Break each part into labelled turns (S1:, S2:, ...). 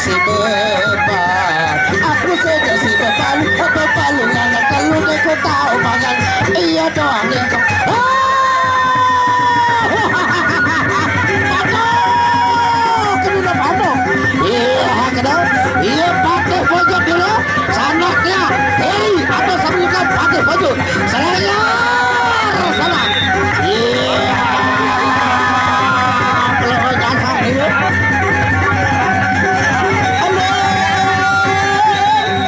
S1: si beban. Aku saja si beban, beban nggak kalau aku tahu mangan. Iya doang nih. Iya, kenal? Iya, pakai pojok dulu. Sanaknya, hei, apa sebutkan pakai pojok? Selayar, sana. Iya, peluru dasar ini.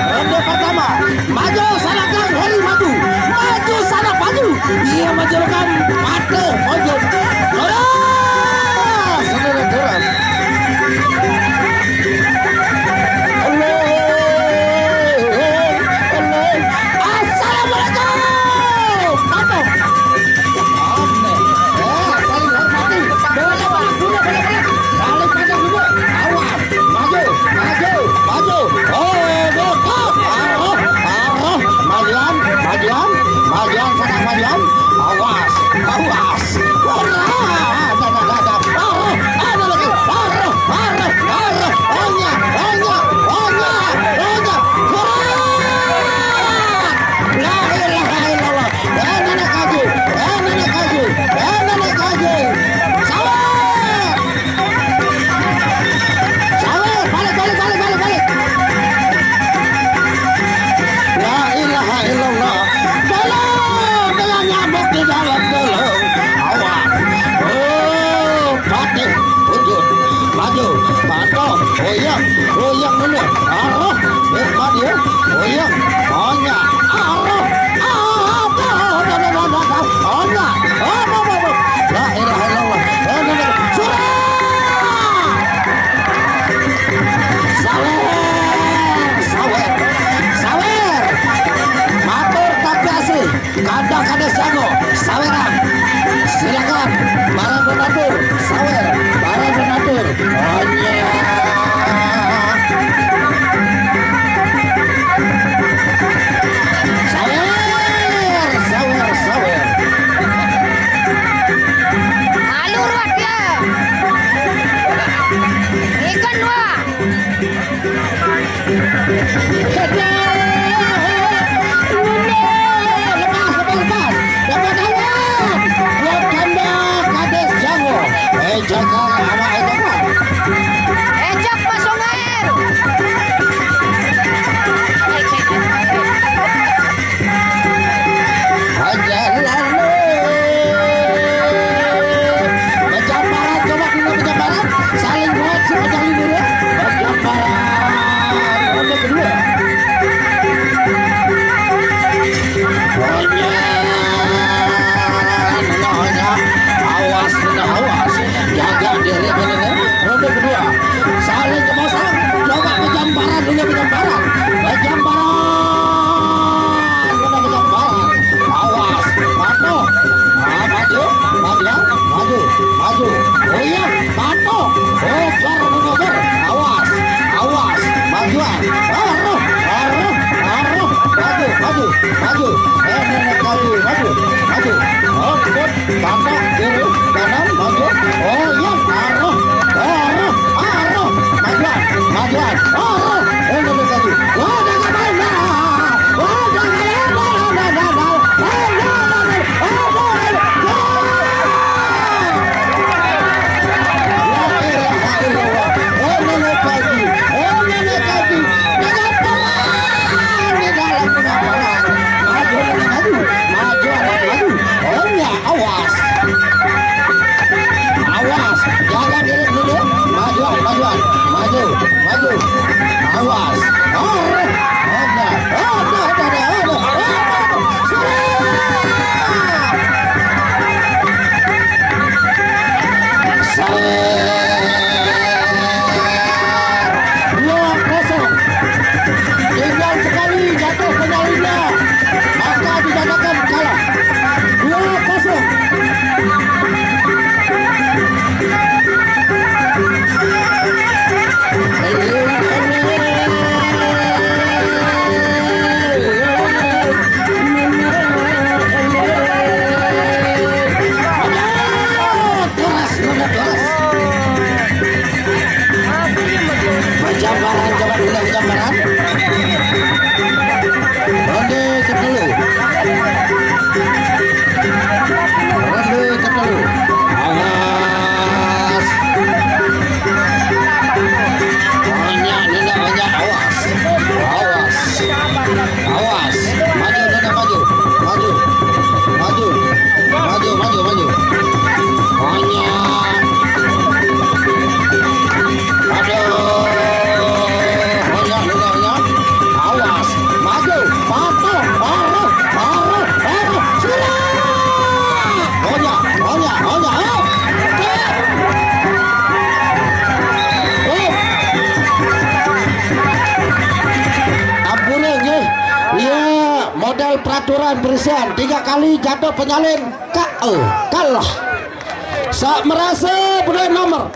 S1: Ronde pertama, maju sanaknya, hei maju, maju sana maju. Iya maju kan, pakai pojok. Saudara-saudara. Awas, awas, goyang dulu, arah, depan dia, goyang, banyak, arah, la ilaha illallah, sawer, matur tapi asli, kadang-kadang jago, saweran, silakan, para donatur, sawer, para donatur, model peraturan berisian 3 kali jatuh penyalin KO kalah. Merasa berdua nomor